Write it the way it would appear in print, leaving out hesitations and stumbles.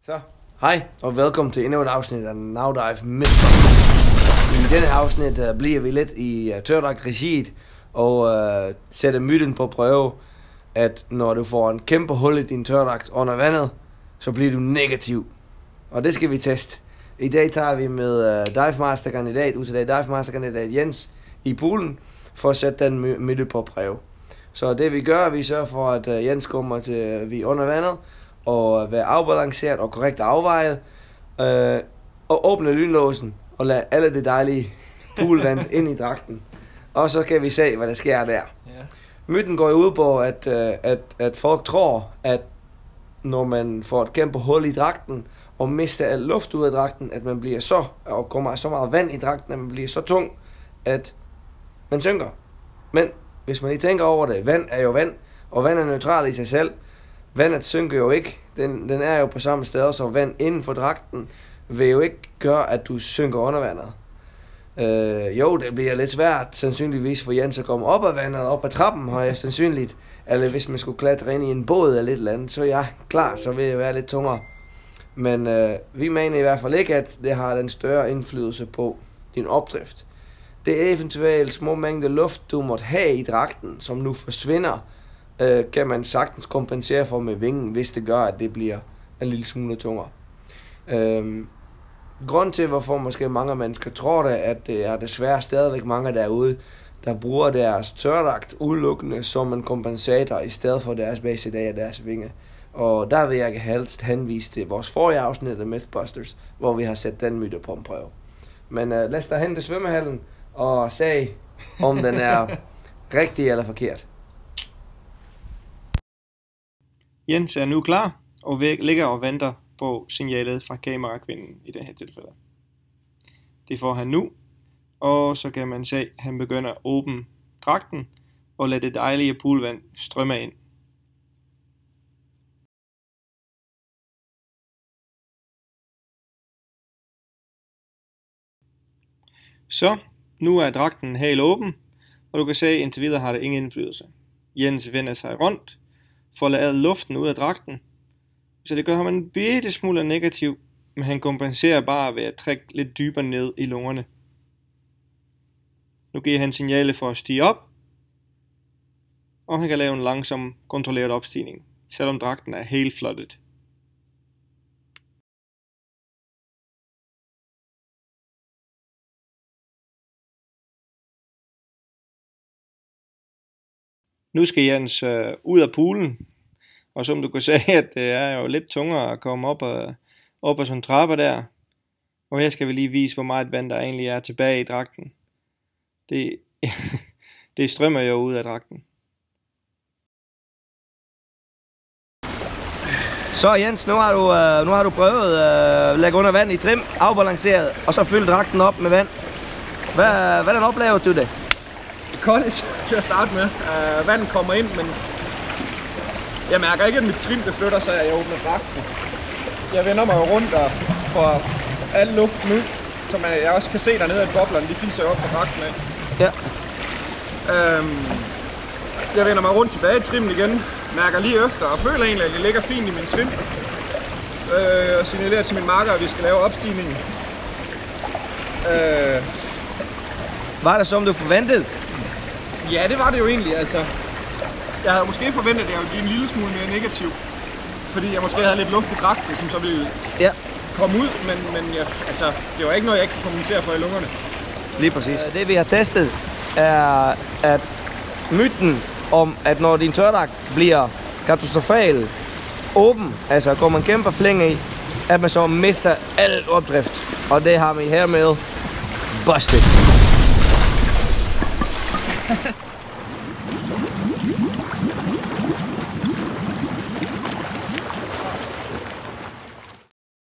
Så, hej og velkommen til endnu et afsnit af Nowdive Mythbusters. I denne afsnit bliver vi lidt i tørdragt-regiet og sætter myten på prøve, at når du får en kæmpe hul i din tørdragt under vandet, så bliver du negativ. Og det skal vi teste. I dag tager vi med Dive Master-kandidat, Dive Master-kandidat Jens i poolen, for at sætte den myte på prøve. Så det vi gør, vi sørger for, at Jens kommer til vi under vandet, og være afbalanceret og korrekt afvejet, og åbne lynlåsen og lade alle det dejlige poolvand ind i dragten. Og så kan vi se, hvad der sker der. Ja. Myten går ud på, at folk tror, at når man får et kæmpe hul i dragten, og mister al luft ud af dragten, at man bliver og kommer så meget vand i dragten, at man bliver så tung, at man synker. Men hvis man lige tænker over det, vand er jo vand, og vand er neutral i sig selv. Vandet synker jo ikke. Den er jo på samme sted, så vand inden for dragten vil jo ikke gøre, at du synker under vandet. Jo, det bliver lidt svært, sandsynligvis for Jens at komme op af vandet, op ad trappen, højst sandsynligt. Eller hvis man skulle klatre ind i en båd eller lidt eller andet, så ja, klart, så vil det være lidt tungere. Men vi mener i hvert fald ikke, at det har den større indflydelse på din opdrift. Det er eventuelt små mængder luft, du måtte have i dragten, som nu forsvinder, kan man sagtens kompensere for med vingen, hvis det gør, at det bliver en lille smule tungere. Grund til, hvorfor måske mange mennesker tror det, at det er desværre stadigvæk mange derude, der bruger deres tørdragt udelukkende som en kompensator, i stedet for deres BCD og deres vinge. Og der vil jeg helst henvise til vores forrige afsnit af Mythbusters, hvor vi har sat den myte på en prøve. Men lad os da hen til svømmehallen og se, om den er rigtig eller forkert. Jens er nu klar og ligger og venter på signalet fra kamerakvinden i det her tilfælde. Det får han nu, og så kan man se, at han begynder at åbne dragten og lade det dejlige poolvand strømme ind. Så, nu er dragten helt åben, og du kan se, at indtil videre har det ingen indflydelse. Jens vender sig rundt for at lade luften ud af dragten, så det gør ham en bitte smule negativ, men han kompenserer bare ved at trække lidt dybere ned i lungerne. Nu giver han signale for at stige op, og han kan lave en langsom, kontrolleret opstigning, selvom dragten er helt flottet. Nu skal Jens ud af poolen, og som du kan se, at det er jo lidt tungere at komme op ad sådan en trappe der. Og her skal vi lige vise, hvor meget vand der egentlig er tilbage i dragten. Det strømmer jo ud af dragten. Så Jens, nu har du prøvet at lægge under vand i trim, afbalanceret, og så fylde dragten op med vand. Hvordan oplever du det? Koldt til at starte med. Vandet kommer ind, men jeg mærker ikke, at mit trim flytter sig, at jeg åbner dragten. Jeg vender mig rundt og får al luften ud, så jeg også kan se dernede, at boblerne de fiser op på dragten af. Ja. Jeg vender mig rundt tilbage i trimmen igen, mærker lige efter og føler egentlig, at det ligger fint i min trim. Og signalerer til min makker, at vi skal lave opstigningen. Var det som du forventede? Ja, det var det jo egentlig, altså. Jeg havde måske forventet, at jeg ville blive en lille smule mere negativ. Fordi jeg måske havde lidt luft i dragten, som så ville komme ud, men det var ikke noget, jeg ikke kan kommentere for i lungerne. Lige præcis. Det vi har testet er, at myten om, at når din tørdragt bliver katastrofal åben, altså går man kæmpe flænge i, at man så mister al opdrift. Og det har vi hermed busted.